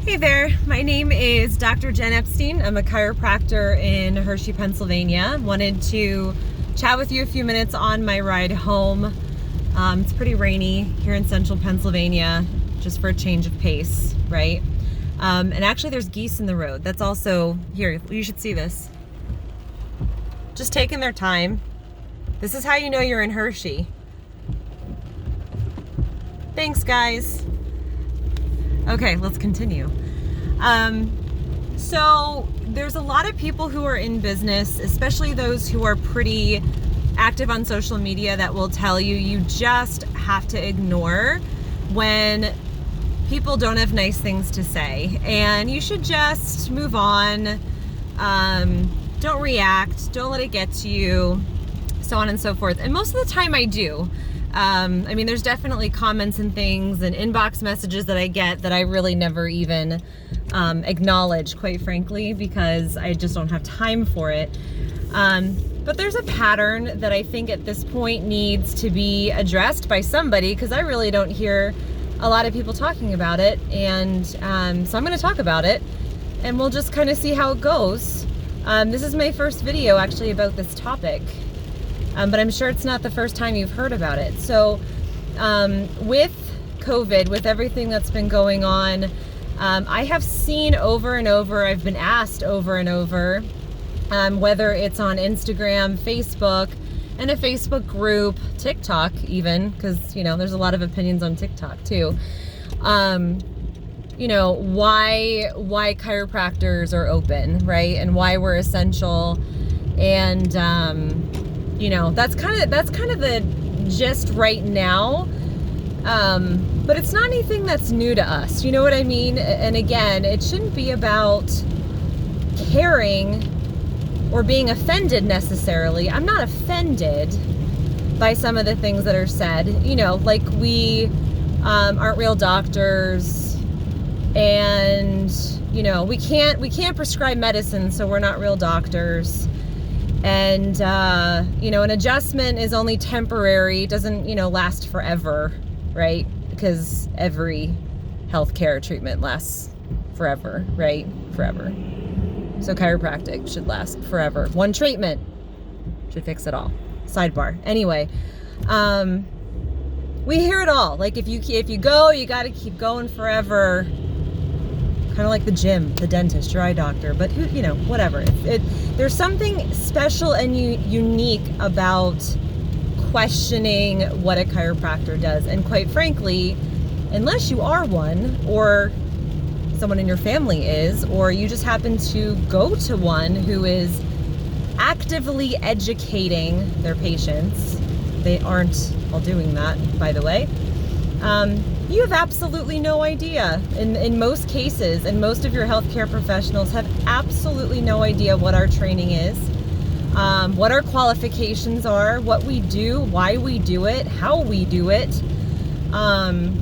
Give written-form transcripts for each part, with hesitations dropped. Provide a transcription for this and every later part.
Hey there, my name is Dr. Jen Epstein. I'm a chiropractor in Hershey, Pennsylvania. Wanted to chat with you a few minutes on my ride home. It's pretty rainy here in central Pennsylvania, just for a change of pace, right? And actually there's geese in the road. That's also, here, you should see this. Just taking their time. This is how you know you're in Hershey. Thanks, guys. Okay, let's continue. So there's a lot of people who are in business, especially those who are pretty active on social media, that will tell you you just have to ignore when people don't have nice things to say, and you should just move on. Don't react, don't let it get to you, so on and so forth. And most of the time I do. I mean, there's definitely comments and things and inbox messages that I get that I really never even acknowledge, quite frankly, because I just don't have time for it. But there's a pattern that I think at this point needs to be addressed by somebody, because I really don't hear a lot of people talking about it. And so I'm going to talk about it, and we'll just kind of see how it goes. This is my first video actually about this topic. But I'm sure it's not the first time you've heard about it. So with COVID, with everything that's been going on, I have seen over and over, I've been asked over and over, whether it's on Instagram, Facebook, and a Facebook group, TikTok even, because, you know, there's a lot of opinions on TikTok too. You know, why chiropractors are open, right? And why we're essential. And, you know, that's kind of the gist right now. But it's not anything that's new to us. You know what I mean? And again, it shouldn't be about caring or being offended necessarily. I'm not offended by some of the things that are said. You know, like we aren't real doctors, and you know, we can't prescribe medicine, so we're not real doctors. And, you know, an adjustment is only temporary, doesn't, you know, last forever, right? Because every healthcare treatment lasts forever, right? Forever. So chiropractic should last forever. One treatment should fix it all. Sidebar. Anyway, we hear it all. Like if you go, you got to keep going forever. Kind of like the gym, the dentist, your eye doctor, but who, you know, whatever. There's something special and unique about questioning what a chiropractor does. And quite frankly, unless you are one, or someone in your family is, or you just happen to go to one who is actively educating their patients, they aren't all doing that, by the way. You have absolutely no idea. In most cases, and most of your healthcare professionals have absolutely no idea what our training is, what our qualifications are, what we do, why we do it, how we do it. And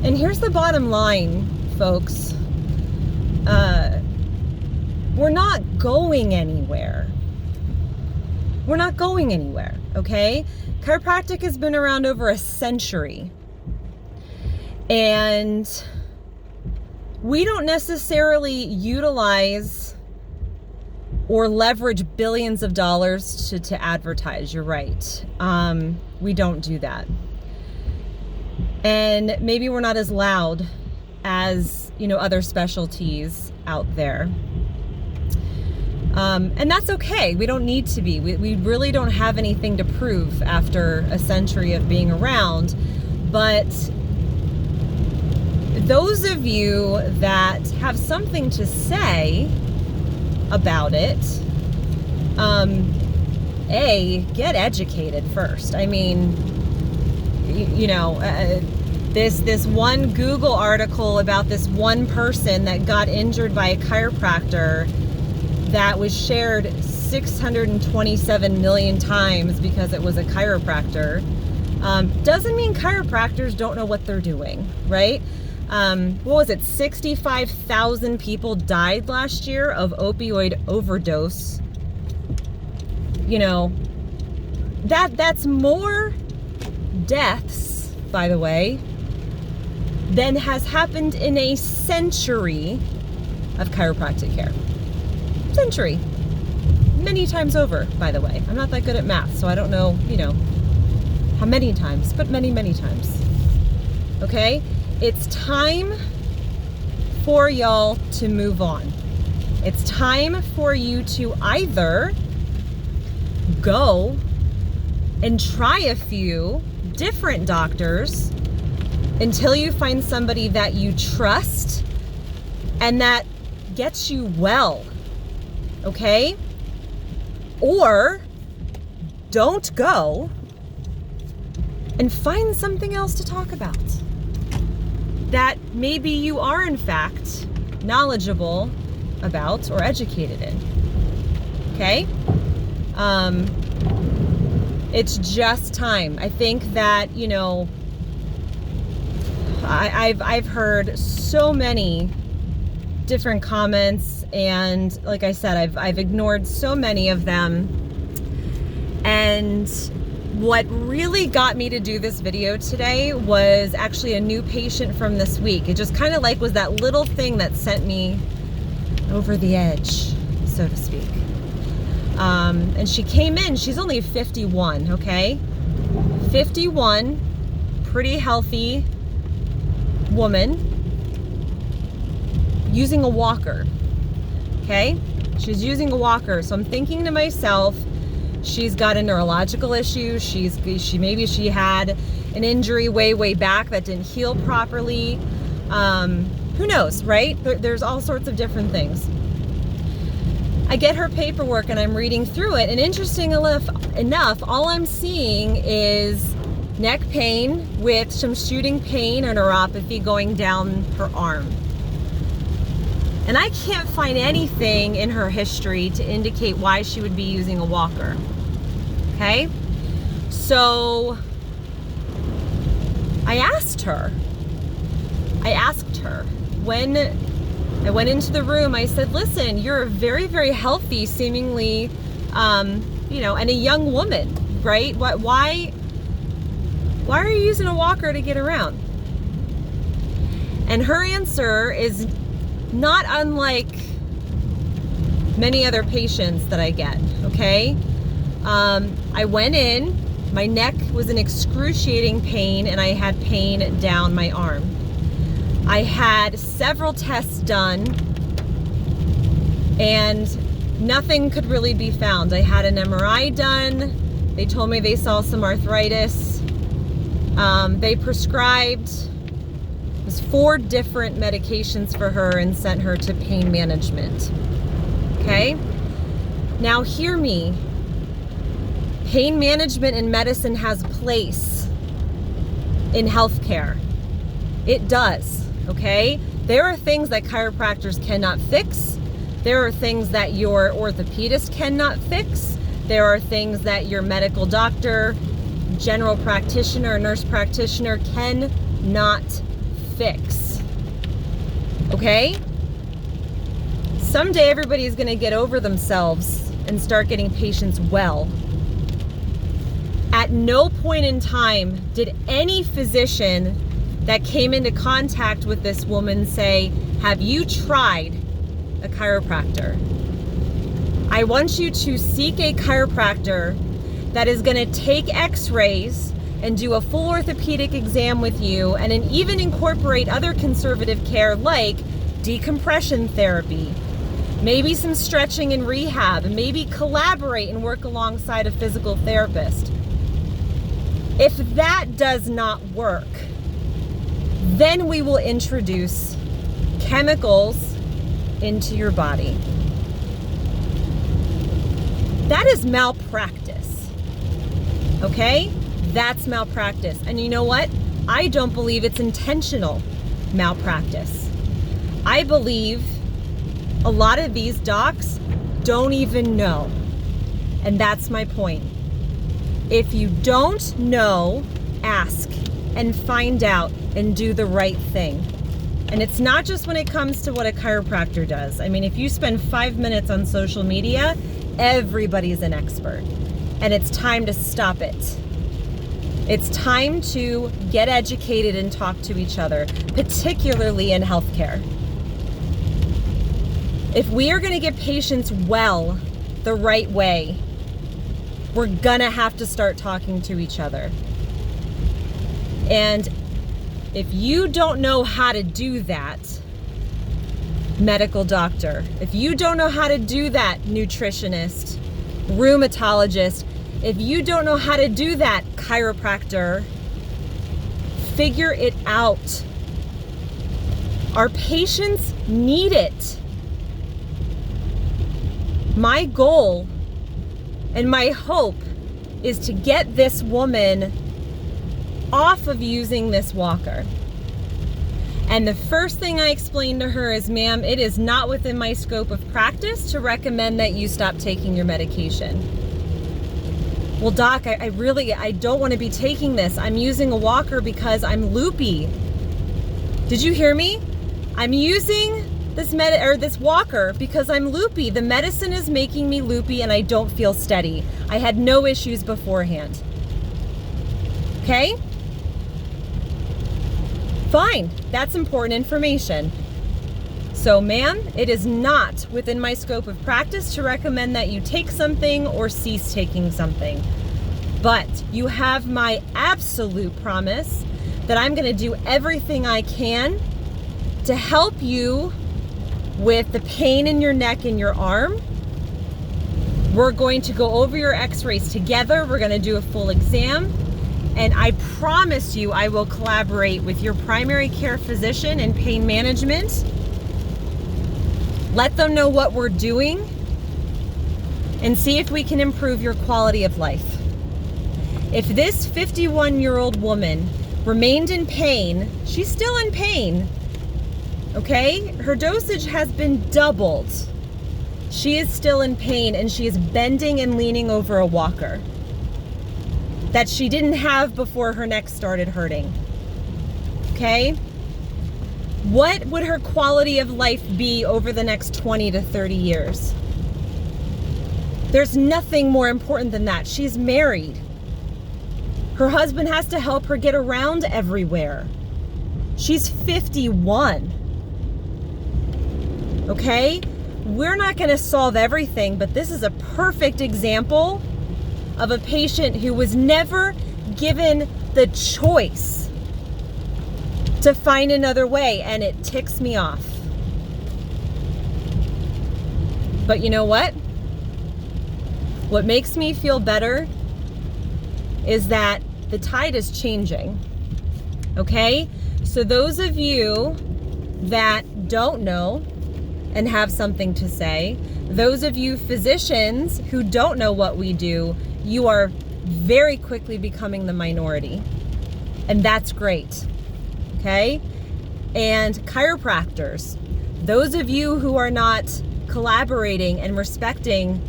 here's the bottom line, folks. We're not going anywhere. We're not going anywhere, okay? Chiropractic has been around over a century. And we don't necessarily utilize or leverage billions of dollars to advertise. You're right. We don't do that. And maybe we're not as loud as, you know, other specialties out there. And that's okay. We don't need to be. We really don't have anything to prove after a century of being around. But those of you that have something to say about it, get educated first. I mean, you know, this one Google article about this one person that got injured by a chiropractor that was shared 627 million times because it was a chiropractor, doesn't mean chiropractors don't know what they're doing, right? What was it? 65,000 people died last year of opioid overdose. You know, that's more deaths, by the way, than has happened in a century of chiropractic care. Century. Many times over, by the way. I'm not that good at math, so I don't know, how many times, but many, many times. Okay? It's time for y'all to move on. It's time for you to either go and try a few different doctors until you find somebody that you trust and that gets you well, okay? Or don't go and find something else to talk about that maybe you are in fact knowledgeable about or educated in, okay? It's just time. I think that, I've heard so many different comments, and like I said, I've ignored so many of them. And what really got me to do this video today was actually a new patient from this week. It just kind of was that little thing that sent me over the edge, so to speak. And she came in, she's only 51, okay? 51, pretty healthy woman, using a walker, okay? She's using a walker, so I'm thinking to myself, she's got a neurological issue, maybe she had an injury way back that didn't heal properly. Who knows, right? There's all sorts of different things. I get her paperwork and I'm reading through it, and interesting enough, all I'm seeing is neck pain with some shooting pain or neuropathy going down her arm. And I can't find anything in her history to indicate why she would be using a walker. Okay? So I asked her when I went into the room, I said, listen, you're very, very healthy, seemingly, and a young woman, right? Why are you using a walker to get around? And her answer is not unlike many other patients that I get, okay? I went in, my neck was in excruciating pain, and I had pain down my arm. I had several tests done, and nothing could really be found. I had an MRI done. They told me they saw some arthritis. They prescribed 4 different medications for her and sent her to pain management. Okay? Now hear me. Pain management in medicine has a place in healthcare. It does. Okay? There are things that chiropractors cannot fix. There are things that your orthopedist cannot fix. There are things that your medical doctor, general practitioner, nurse practitioner cannot fix. Okay? Someday everybody's going to get over themselves and start getting patients well. At no point in time did any physician that came into contact with this woman say, have you tried a chiropractor? I want you to seek a chiropractor that is going to take x-rays and do a full orthopedic exam with you, and then even incorporate other conservative care like decompression therapy, maybe some stretching and rehab, and maybe collaborate and work alongside a physical therapist. If that does not work, then we will introduce chemicals into your body. That is malpractice. Okay? That's malpractice. And you know what? I don't believe it's intentional malpractice. I believe a lot of these docs don't even know. And that's my point. If you don't know, ask and find out and do the right thing. And it's not just when it comes to what a chiropractor does. I mean, if you spend 5 minutes on social media, everybody's an expert. And it's time to stop it. It's time to get educated and talk to each other, particularly in healthcare. If we are going to get patients well the right way, we're gonna have to start talking to each other. And if you don't know how to do that, medical doctor, if you don't know how to do that, nutritionist, rheumatologist, if you don't know how to do that, chiropractor, figure it out. Our patients need it. My goal and my hope is to get this woman off of using this walker. And the first thing I explained to her is, ma'am, it is not within my scope of practice to recommend that you stop taking your medication. Well, doc, I don't want to be taking this. I'm using a walker because I'm loopy. Did you hear me? I'm using this walker because I'm loopy. The medicine is making me loopy and I don't feel steady. I had no issues beforehand. Okay? Fine, that's important information. So, ma'am, it is not within my scope of practice to recommend that you take something or cease taking something. But you have my absolute promise that I'm going to do everything I can to help you with the pain in your neck and your arm. We're going to go over your x-rays together. We're going to do a full exam. And I promise you I will collaborate with your primary care physician and pain management. Let them know what we're doing and see if we can improve your quality of life. If this 51-year-old woman remained in pain, she's still in pain, okay? Her dosage has been doubled. She is still in pain and she is bending and leaning over a walker that she didn't have before her neck started hurting, okay? What would her quality of life be over the next 20 to 30 years? There's nothing more important than that. She's married. Her husband has to help her get around everywhere. She's 51. Okay? We're not going to solve everything, but this is a perfect example of a patient who was never given the choice to find another way, and it ticks me off. But you know what? What makes me feel better is that the tide is changing, okay? So those of you that don't know and have something to say, those of you physicians who don't know what we do, you are very quickly becoming the minority. And that's great, okay? And chiropractors, those of you who are not collaborating and respecting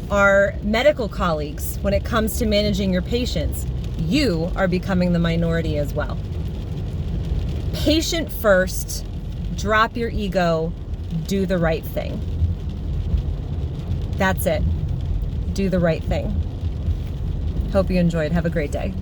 our medical colleagues when it comes to managing your patients, you are becoming the minority as well. Patient first, drop your ego, do the right thing. That's it. Do the right thing. Hope you enjoyed. Have a great day.